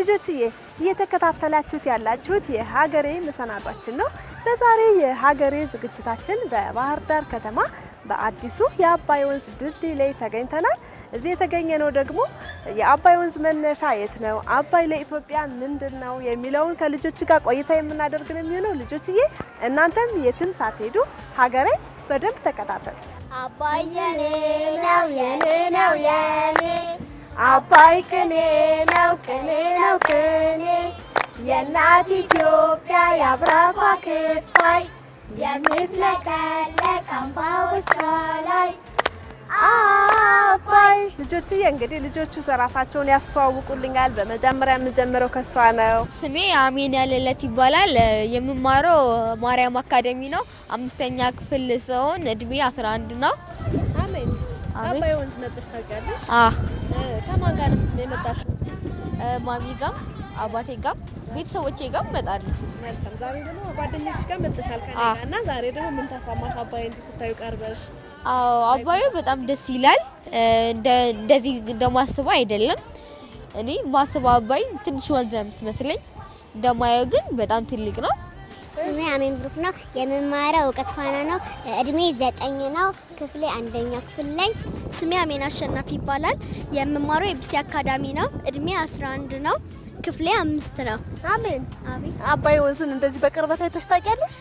ልጆችዬ እየተከታተላችሁት ያላችሁት የሀገሬ መሰናዷችን ነው። በዛሬ የሀገሬ ዝግጅታችን በባህር ዳር ከተማ በአዲሱ የአባይ ወንዝ ድልድይ ላይ ተገኝተናል። እዚህ የተገኘነው ደግሞ የአባይ ወንዝ መነሻ የት ነው፣ አባይ ለኢትዮጵያ ምንድነው የሚለውን ከልጆች ጋር ቆይታ የምናደርግ ነው የሚሆነው። ልጆችዬ እናንተም የትም ሳትሄዱ ሀገሬ በደንብ ተከታተሉ። አባይ የኔ ነው የኔ ነው የኔ አባይ ቅኔ ነው ቅኔ ነው ቅኔ የእናት ኢትዮጵያ የአብራኳ ክፋይ የምትለቀለቅ አምባዎቿ ላይ አባይ። ልጆችዬ እንግዲህ ልጆቹ ራሳቸውን ያስተዋውቁልኛል። በመጀመሪያ የምጀምረው ከሷ ነው። ስሜ አሜን ያለለት ይባላል። የምማረው ማርያም አካዳሚ ነው። 5ኛ ክፍል ሲሆን እድሜ 11 ነው። አሜን አባይ ወንዝ መጥተሽ ታውቂያለሽ? ከማን ጋር ነው የመጣሽው? ማሚ ጋር፣ አባቴ ጋር፣ ቤተሰቦቼ ጋር እመጣለሁ። መልካም። ዛሬ ደግሞ ጓደኞችሽ ጋር መጥተሻል ከኔ ጋር እና ዛሬ ደግሞ ምን ተሰማሽ አባይ እንድስታዩ ቀርበሽ? አዎ አባዩ በጣም ደስ ይላል። እንደዚህ እንደማስበው አይደለም። እኔ ማስበው አባይ ትንሽ ወንዝ ነው የምትመስለኝ፣ እንደማየው ግን በጣም ትልቅ ነው። ስሜ አሜን ብሩክ ነው። የምማረው እውቀት ፋና ነው። እድሜ 9 ነው። ክፍሌ 1ኛ ክፍል ላይ። ስሜ አሜን አሸናፊ ይባላል። የምማረው የቢሲ አካዳሚ ነው። እድሜ 11 ነው። ክፍሌ 5 ነው። አሜን አባይ ወንዝን እንደዚህ በቅርበት አይተሽ ታውቂያለሽ?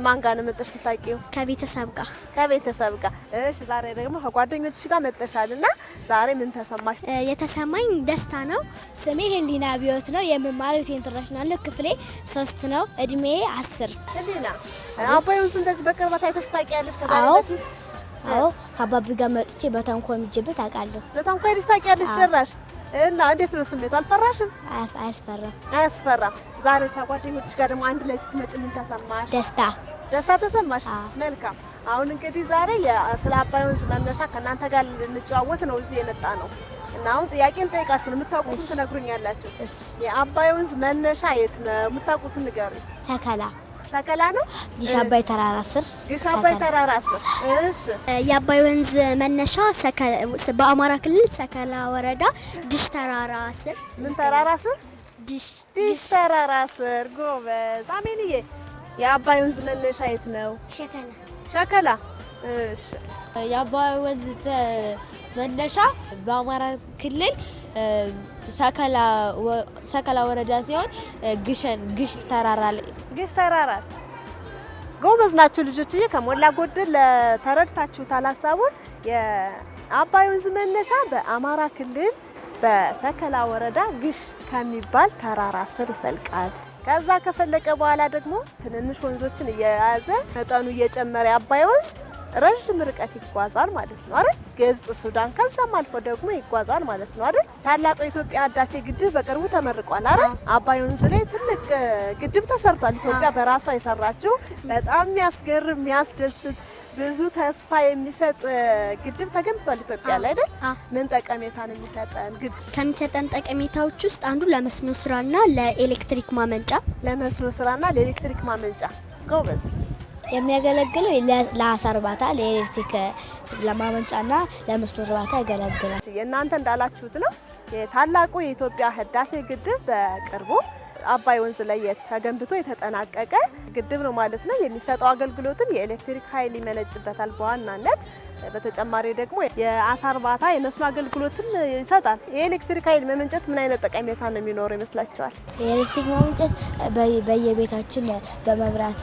ማን ጋር ነው መጥተሽ የምታውቂው? ከቤተሰብ ጋር። ከቤተሰብ ጋር። እሺ ዛሬ ደግሞ ከጓደኞችሽ ጋር መጥተሻልና ዛሬ ምን ተሰማሽ? የተሰማኝ ደስታ ነው። ስሜ ሄሊና ቢዮት ነው። የምማረው ኢንተርናሽናል ክፍሌ 3 ነው። እድሜ 10። ሄሊና አባይ ወንዝ እንደዚህ በቅርበት አይተሽ ታውቂያለሽ ከዛሬ በፊት? አዎ ከአባቢ ጋር መጥቼ በታንኳ ሄጄበት አውቃለሁ። በታንኳ ሄደሽ ታውቂያለሽ ጭራሽ? እና እንዴት ነው ስሜቱ? አልፈራሽም? አያስፈራም። ዛሬ ከጓደኞችሽ ጋር ደግሞ አንድ ላይ ስትመጪ ምን ተሰማሽ? ደስታ ተሰማሽ? መልካም። አሁን እንግዲህ ዛሬ ስለ አባይ ወንዝ መነሻ ከእናንተ ጋር ልንጨዋወት ነው እዚህ የመጣ ነው እና አሁን ጥያቄ ልጠይቃችሁ ነው። የምታውቁትን ትነግሩኛላችሁ። የአባይ ወንዝ መነሻ የት ነው? የምታውቁትን ንገሩኝ። ሰከላ ነው። ግሽ አባይ ተራራ ስር። እሺ። የአባይ ወንዝ መነሻ በአማራ ክልል ሰከላ ወረዳ ድሽ ተራራ ስር። ምን ተራራ ስር? ድሽ ተራራ ስር። ጎበዝ። አሜንዬ የአባይ ወንዝ መነሻ የት ነው? ሸከላ። እሺ። የአባይ ወንዝ መነሻ በአማራ ክልል ሰከላ ወረዳ ሲሆን ግሽ ተራራ። ጎበዝ ናችሁ ልጆችዬ። ከሞላ ጎደል ተረድታችሁታል ሀሳቡን። የአባይ ወንዝ መነሻ በአማራ ክልል በሰከላ ወረዳ ግሽ ከሚባል ተራራ ስር ይፈልቃል። ከዛ ከፈለቀ በኋላ ደግሞ ትንንሽ ወንዞችን እየያዘ መጠኑ እየጨመረ አባይ ወንዝ ረጅም ርቀት ይጓዛል ማለት ነው አይደል? ግብጽ፣ ሱዳን ከዛም አልፎ ደግሞ ይጓዛል ማለት ነው አይደል? ታላቁ የኢትዮጵያ ህዳሴ ግድብ በቅርቡ ተመርቋል አይደል? አባይ ወንዝ ላይ ትልቅ ግድብ ተሰርቷል። ኢትዮጵያ በራሷ የሰራችው በጣም የሚያስገርም የሚያስደስት ብዙ ተስፋ የሚሰጥ ግድብ ተገንብቷል ኢትዮጵያ ላይ አይደል? ምን ጠቀሜታ ነው የሚሰጠን? ከሚሰጠን ጠቀሜታዎች ውስጥ አንዱ ለመስኖ ስራና ለኤሌክትሪክ ማመንጫ። ጎበዝ። የሚያገለግለው ለአሳ እርባታ፣ ለኤሌክትሪክ ለማመንጫና ለመስኖ እርባታ ያገለግላል። የእናንተ እንዳላችሁት ነው። የታላቁ የኢትዮጵያ ህዳሴ ግድብ በቅርቡ አባይ ወንዝ ላይ ተገንብቶ የተጠናቀቀ ግድብ ነው ማለት ነው። የሚሰጠው አገልግሎትም የኤሌክትሪክ ኃይል ይመነጭበታል በዋናነት። በተጨማሪ ደግሞ የአሳ እርባታ የመስኖ አገልግሎትም ይሰጣል። የኤሌክትሪክ ኃይል መመንጨት ምን አይነት ጠቀሜታ ነው የሚኖረው ይመስላችኋል? የኤሌክትሪክ መመንጨት በየቤታችን በመብራት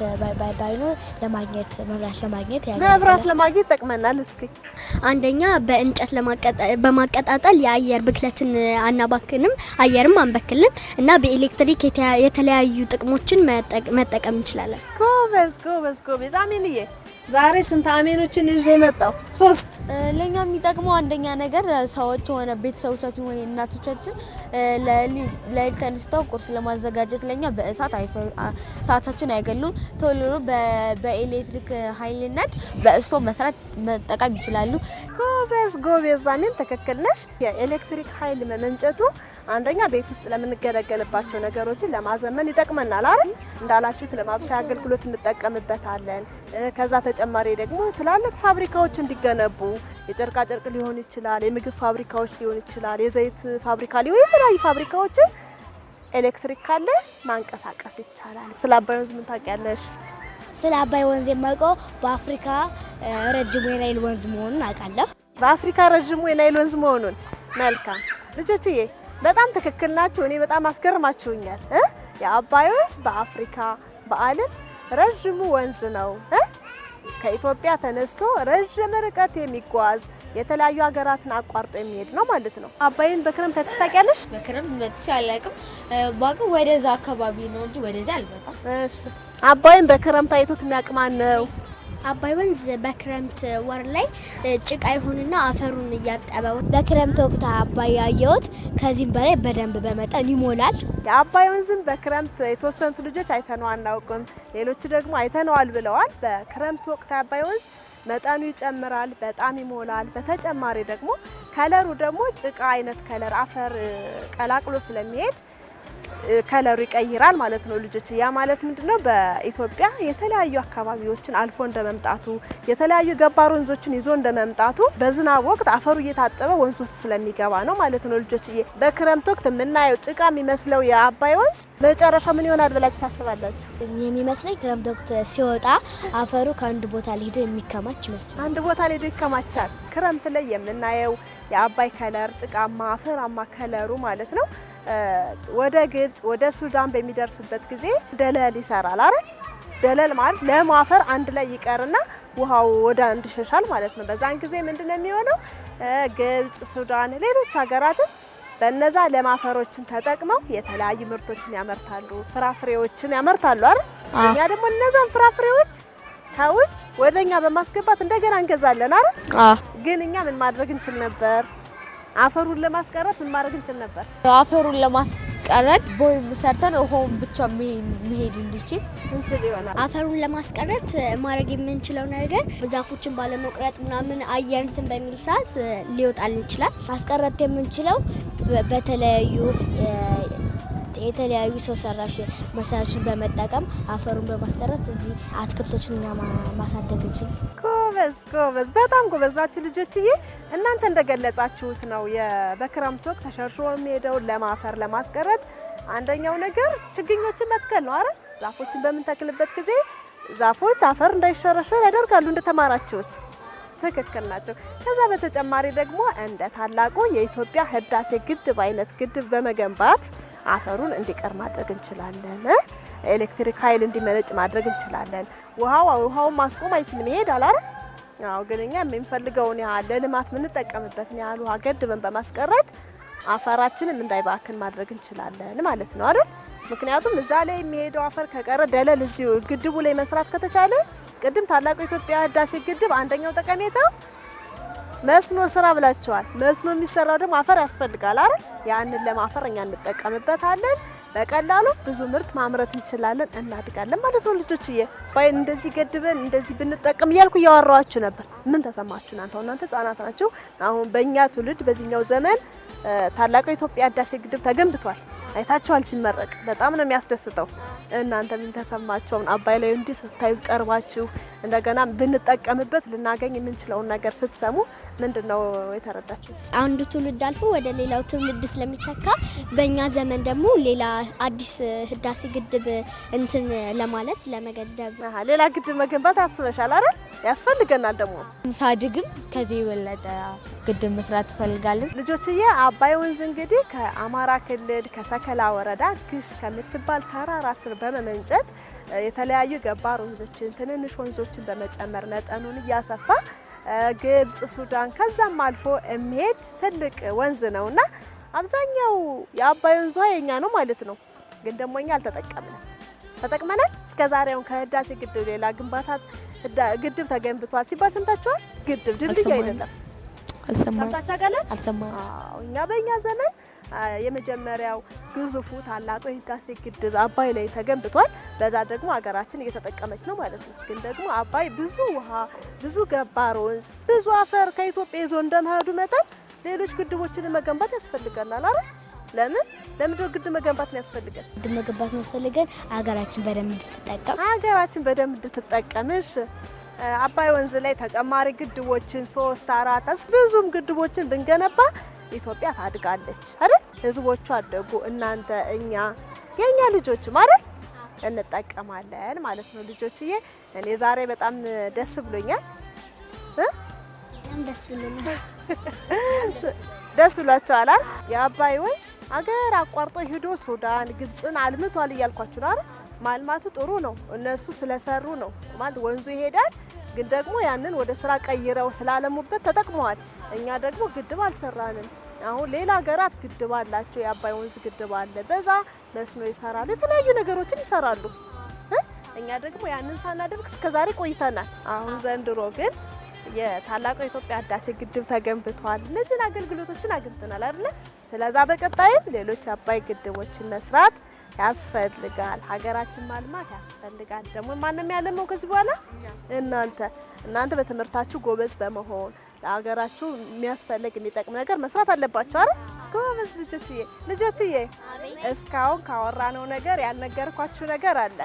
ባይኖር መብራት ለማግኘት ይጠቅመናል። እስኪ አንደኛ በእንጨት በማቀጣጠል የአየር ብክለትን አናባክንም፣ አየርም አንበክልም እና በኤሌክትሪክ የተለያዩ ጥቅሞችን መጠቀም እንችላለን። ጎበዝ። አሜንዬ ዛሬ ስንት አሜኖችን ይዤ መጣሁ? 3። ለኛ የሚጠቅመው አንደኛ ነገር ሰዎች ሆነ ቤተሰቦቻችን ወይ እናቶቻችን ለሊት ተነስተው ቁርስ ለማዘጋጀት ለኛ ሰዓታችን አይገሉም። ቶሎ በኤሌክትሪክ ኃይልነት በስቶቭ መስራት መጠቀም ይችላሉ። ጎበዝ አሜን፣ ትክክል ነሽ። የኤሌክትሪክ ኃይል መመንጨቱ አንደኛ ቤት ውስጥ ለምንገለገልባቸው ነገሮችን ለማዘመን ይጠቅመናል አይደል? እንዳላችሁት ለማብሰያ አገልግሎት እንጠቀምበታለን። ከዛ ተጨማሪ ደግሞ ትላልቅ ፋብሪካዎች እንዲገነቡ የጨርቃ ጨርቅ ሊሆን ይችላል፣ የምግብ ፋብሪካዎች ሊሆን ይችላል፣ የዘይት ፋብሪካ ሊሆን የተለያዩ ፋብሪካዎችን ኤሌክትሪክ ካለ ማንቀሳቀስ ይቻላል። ስለ አባይ ወንዝ ምን ታውቂያለሽ? ስለ አባይ ወንዝ የማውቀው በአፍሪካ ረጅሙ የናይል ወንዝ መሆኑን አውቃለሁ። በአፍሪካ ረጅሙ የናይል ወንዝ መሆኑን። መልካም ልጆችዬ፣ በጣም ትክክል ናችሁ። እኔ በጣም አስገርማችሁኛል። የአባይ ወንዝ በአፍሪካ በዓለም ረጅሙ ወንዝ ነው። ከኢትዮጵያ ተነስቶ ረጅም ርቀት የሚጓዝ የተለያዩ ሀገራትን አቋርጦ የሚሄድ ነው ማለት ነው። አባይን በክረምት ታውቂያለሽ? በክረምት መጥቼ አላውቅም። ባውቅም ወደዛ አካባቢ ነው እንጂ ወደዛ አልመጣም። እሺ፣ አባይን በክረምት አይቶት የሚያውቅ ማን ነው? አባይ ወንዝ በክረምት ወር ላይ ጭቃ ይሆንና አፈሩን እያጠበው በክረምት ወቅት አባይ ያየሁት ከዚህም በላይ በደንብ በመጠን ይሞላል። የአባይ ወንዝም በክረምት የተወሰኑት ልጆች አይተነው አናውቅም፣ ሌሎች ደግሞ አይተነዋል ብለዋል። በክረምት ወቅት አባይ ወንዝ መጠኑ ይጨምራል፣ በጣም ይሞላል። በተጨማሪ ደግሞ ከለሩ ደግሞ ጭቃ አይነት ከለር አፈር ቀላቅሎ ስለሚሄድ ከለሩ ይቀይራል ማለት ነው ልጆች። ያ ማለት ምንድነው? በኢትዮጵያ የተለያዩ አካባቢዎችን አልፎ እንደመምጣቱ የተለያዩ ገባር ወንዞችን ይዞ እንደመምጣቱ በዝናብ ወቅት አፈሩ እየታጠበ ወንዝ ውስጥ ስለሚገባ ነው ማለት ነው ልጆች። በክረምት ወቅት የምናየው ጭቃ የሚመስለው የአባይ ወንዝ መጨረሻ ምን ይሆናል ብላችሁ ታስባላችሁ? የሚመስለኝ ክረምት ወቅት ሲወጣ አፈሩ ከአንድ ቦታ ላይ ሄዶ የሚከማች ይመስላል። አንድ ቦታ ላይ ሄዶ ይከማቻል። ክረምት ላይ የምናየው የአባይ ከለር ጭቃማ አፈራማ ከለሩ ማለት ነው ወደ ግብጽ ወደ ሱዳን በሚደርስበት ጊዜ ደለል ይሰራል አይደል? ደለል ማለት ለም አፈር አንድ ላይ ይቀርና ውሃው ወደ አንድ ይሸሻል ማለት ነው። በዛን ጊዜ ምንድነው የሚሆነው? ግብጽ፣ ሱዳን፣ ሌሎች ሀገራትም በእነዛ ለም አፈሮችን ተጠቅመው የተለያዩ ምርቶችን ያመርታሉ፣ ፍራፍሬዎችን ያመርታሉ አይደል? እኛ ደግሞ እነዛን ፍራፍሬዎች ከውጭ ወደኛ በማስገባት እንደገና እንገዛለን አይደል? ግን እኛ ምን ማድረግ እንችል ነበር? አፈሩን ለማስቀረት ምን ማድረግ እንችል ነበር? አፈሩን ለማስቀረት ቦይ ሰርተን ውሃውን ብቻ መሄድ እንዲችል እንችል ይሆናል። አፈሩን ለማስቀረት ማድረግ የምንችለው ነገር ዛፎችን ባለመቁረጥ ምናምን አየር እንትን በሚል ሰዓት ሊወጣልን ይችላል። ማስቀረት የምንችለው የተለያዩ ሰው ሰራሽ መሳሪያዎችን በመጠቀም አፈሩን በማስቀረት እዚህ አትክልቶችን ማሳደግ እንችል። ጎበዝ፣ በጣም ጎበዝ ናችሁ ልጆችዬ። እናንተ እንደገለጻችሁት ነው በክረምት ወቅት ተሸርሽሮ የሚሄደውን ለም አፈር ለማስቀረት አንደኛው ነገር ችግኞችን መትከል ነው አይደል? ዛፎችን በምንተክልበት ጊዜ ዛፎች አፈር እንዳይሸረሸር ያደርጋሉ እንደተማራችሁት። ትክክል ናቸው። ከዛ በተጨማሪ ደግሞ እንደ ታላቁ የኢትዮጵያ ህዳሴ ግድብ አይነት ግድብ በመገንባት አፈሩን እንዲቀር ማድረግ እንችላለን። ኤሌክትሪክ ኃይል እንዲመነጭ ማድረግ እንችላለን። ውሃውን ማስቆም አይችልም፣ ይሄዳል አይደል? አዎ። ግን እኛ የምንፈልገውን ያህል ለልማት የምንጠቀምበትን ያህል ውሃ ገድበን በማስቀረት አፈራችንን እንዳይባክን ማድረግ እንችላለን ማለት ነው አይደል? ምክንያቱም እዛ ላይ የሚሄደው አፈር ከቀረ ደለል እዚሁ ግድቡ ላይ መስራት ከተቻለ ቅድም ታላቁ የኢትዮጵያ ህዳሴ ግድብ አንደኛው ጠቀሜታው መስኖ ስራ ብላችኋል። መስኖ የሚሰራው ደግሞ አፈር ያስፈልጋል አይደል? ያንን ለማፈር እኛ እንጠቀምበታለን። በቀላሉ ብዙ ምርት ማምረት እንችላለን፣ እናድጋለን ማለት ነው ልጆችዬ። ባይ እንደዚህ ገድበን እንደዚህ ብንጠቀም እያልኩ እያወራኋችሁ ነበር። ምን ተሰማችሁ እናንተ ህጻናት ናችሁ። አሁን በእኛ ትውልድ በዚህኛው ዘመን ታላቁ የኢትዮጵያ ህዳሴ ግድብ ተገንብቷል። አይታችኋል ሲመረቅ፣ በጣም ነው የሚያስደስተው። እናንተ ምን ተሰማችሁ? አሁን አባይ ላይ እንዲህ ስታዩት ቀርባችሁ እንደገና ብንጠቀምበት ልናገኝ የምንችለውን ነገር ስትሰሙ ምንድነው የተረዳችሁ? አንዱ ትውልድ አልፎ ወደ ሌላው ትውልድ ስለሚተካ በእኛ ዘመን ደግሞ ሌላ አዲስ ህዳሴ ግድብ እንትን ለማለት ለመገደብ ሌላ ግድብ መገንባት አስበሻል አይደል? ያስፈልገናል ደግሞ ሳድግም ከዚህ የበለጠ ግድብ መስራት ፈልጋለን። ልጆችዬ አባይ ወንዝ እንግዲህ ከአማራ ክልል ከሰከላ ወረዳ ግሽ ከምትባል ተራራ ስር በመመንጨት የተለያዩ ገባር ወንዞችን ትንንሽ ወንዞችን በመጨመር መጠኑን እያሰፋ ግብጽ፣ ሱዳን ከዛም አልፎ የሚሄድ ትልቅ ወንዝ ነውና አብዛኛው የአባይ ወንዝ የኛ ነው ማለት ነው። ግን ደግሞ እኛ አልተጠቀምንም። ተጠቅመናል እስከዛሬውን ከህዳሴ ግድብ ሌላ ግንባታ ግድብ ተገንብቷል ሲባል ሰምታችኋል? ግድብ ድልድይ አይደለም። አልሰማንም። እኛ በእኛ ዘመን የመጀመሪያው ግዙፉ ታላቁ የህዳሴ ግድብ አባይ ላይ ተገንብቷል። በዛ ደግሞ ሀገራችን እየተጠቀመች ነው ማለት ነው። ግን ደግሞ አባይ ብዙ ውሃ፣ ብዙ ገባር ወንዝ፣ ብዙ አፈር ከኢትዮጵያ ይዞ እንደመሄዱ መጠን ሌሎች ግድቦችን መገንባት ያስፈልገናል አይደል? ለምን ግድብ መገንባት ነው ያስፈልገን? ግድብ መገንባት ነው ያስፈልገን ሀገራችን በደንብ እንድትጠቀምሽ አባይ ወንዝ ላይ ተጨማሪ ግድቦችን 3፣ 4 ብዙም ግድቦችን ብንገነባ ኢትዮጵያ ታድጋለች አይደል? ህዝቦቹ አደጉ፣ እናንተ እኛ የኛ ልጆች ማለት እንጠቀማለን ማለት ነው። ልጆችዬ እኔ ዛሬ በጣም ደስ ብሎኛል። ደስ ብሎኛል። ደስ ብሏቸዋል። የአባይ ወንዝ አገር አቋርጦ ሄዶ ሱዳን ግብጽን አልምቷል እያልኳችሁ ነው አይደል? ማልማቱ ጥሩ ነው፣ እነሱ ስለሰሩ ነው ማለት ወንዙ ይሄዳል። ግን ደግሞ ያንን ወደ ስራ ቀይረው ስላለሙበት ተጠቅመዋል። እኛ ደግሞ ግድብ አልሰራንም። አሁን ሌላ ሀገራት ግድብ አላቸው፣ የአባይ ወንዝ ግድብ አለ፣ በዛ መስኖ ይሰራሉ፣ የተለያዩ ነገሮችን ይሰራሉ። እኛ ደግሞ ያንን ሳናደርግ እስከዛሬ ቆይተናል። አሁን ዘንድሮ ግን የታላቁ የኢትዮጵያ ህዳሴ ግድብ ተገንብቷል። እነዚህን አገልግሎቶችን አግኝተናል አይደል? ስለዛ በቀጣይም ሌሎች አባይ ግድቦችን መስራት ያስፈልጋል። ሀገራችን ማልማት ያስፈልጋል። ደግሞ ማንንም ያለመው ከዚህ በኋላ እናንተ በትምህርታችሁ ጎበዝ በመሆን ለሀገራችሁ የሚያስፈልግ የሚጠቅም ነገር መስራት አለባችሁ አይደል? ጎበዝ ልጆችዬ እስካሁን ካወራነው ነገር ያልነገርኳችሁ ነገር አለ።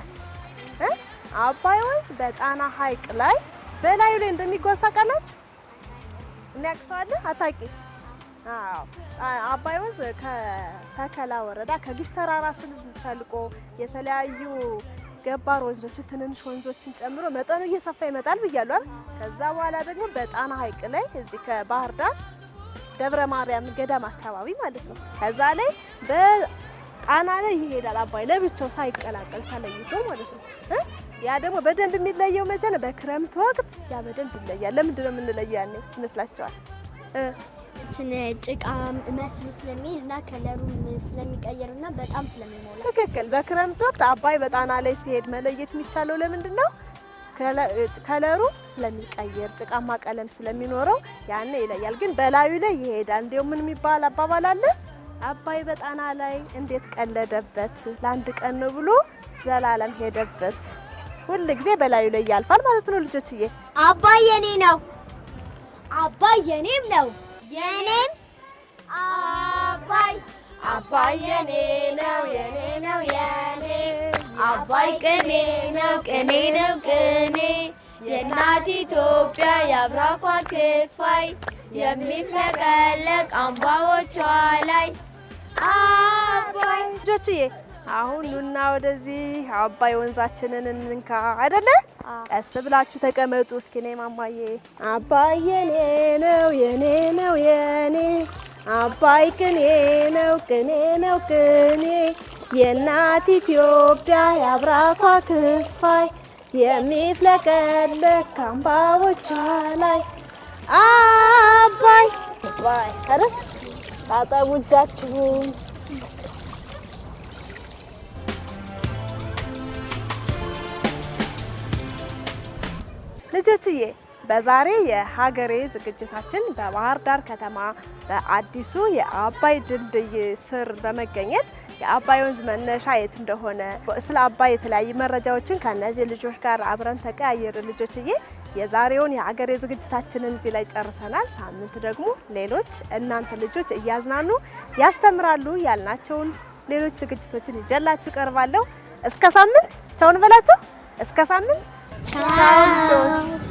አባይ ወንዝ በጣና ሐይቅ ላይ በላዩ ላይ እንደሚጓዝ ታውቃላችሁ? የሚያቅሰዋለ አታቂ? አዎ አባይ ወንዝ ከሰከላ ወረዳ ከግሽ ተራራ ስር ፈልቆ የተለያዩ ገባር ወንዞችን ትንንሽ ወንዞችን ጨምሮ መጠኑ እየሰፋ ይመጣል ብያለሁ አይደል? ከዛ በኋላ ደግሞ በጣና ሐይቅ ላይ እዚህ ከባህር ዳር ደብረ ማርያም ገዳም አካባቢ ማለት ነው። ከዛ ላይ በጣና ላይ ይሄዳል አባይ ለብቻው ሳይቀላቀል ተለይቶ ማለት ነው። ያ ደግሞ በደንብ የሚለየው መቼ ነው? በክረምት ወቅት ያ በደንብ ይለያል። ለምንድን ነው የምንለየው ያኔ ይመስላችኋል? ጭቃ መስሉ ስለሚል እና ከለሩም ስለሚቀየርና በጣም ስለሚሞላ። ትክክል። በክረምት ወቅት አባይ በጣና ላይ ሲሄድ መለየት የሚቻለው ለምንድን ነው? ከለሩ ስለሚቀየር ጭቃማ ቀለም ስለሚኖረው ያኔ ይለያል። ግን በላዩ ላይ ይሄዳል። እንደው ምን የሚባል አባባል አለ? አባይ በጣና ላይ እንዴት ቀለደበት ለአንድ ቀን ነው ብሎ ዘላለም ሄደበት። ሁሉ ጊዜ በላዩ ላይ ያልፋል ማለት ነው ልጆችዬ። አባይ የኔ ነው፣ አባይ የኔም ነው፣ የኔም አባይ የኔ ነው የኔ ነው የኔ አባይ ቅኔ ነው ቅኔ ነው ቅኔ የእናት ኢትዮጵያ የአብራኳ ክፋይ የሚፍለቀለቅ አምባዎቿ ላይ አባይ። ልጆችዬ አሁን ኑና ወደዚህ አባይ ወንዛችንን እንንካ አይደለ? ቀስ ብላችሁ ተቀመጡ። እስኪ ነይ ማማዬ። አባይ የኔ ነው የኔ ነው የኔ አባይ ቅኔ ነው ቅኔ ነው ቅኔ የእናት ኢትዮጵያ የአብራኳ ክፋይ የሚፍለቀለቅ ከአምባዎቿ ላይ አባይ አባይ። ኧረ ታጠቡ እጃችሁን። ልጆችዬ በዛሬ የሀገሬ ዝግጅታችን በባህር ዳር ከተማ በአዲሱ የአባይ ድልድይ ስር በመገኘት የአባይ ወንዝ መነሻ የት እንደሆነ ስለ አባይ የተለያዩ መረጃዎችን ከነዚህ ልጆች ጋር አብረን ተቀያየር። ልጆችዬ የዛሬውን የሀገሬ ዝግጅታችንን እዚህ ላይ ጨርሰናል። ሳምንት ደግሞ ሌሎች እናንተ ልጆች እያዝናኑ ያስተምራሉ ያልናቸውን ሌሎች ዝግጅቶችን ይዤላችሁ ቀርባለሁ። እስከ ሳምንት ቻው እንበላችሁ። እስከ ሳምንት ቻው ልጆች።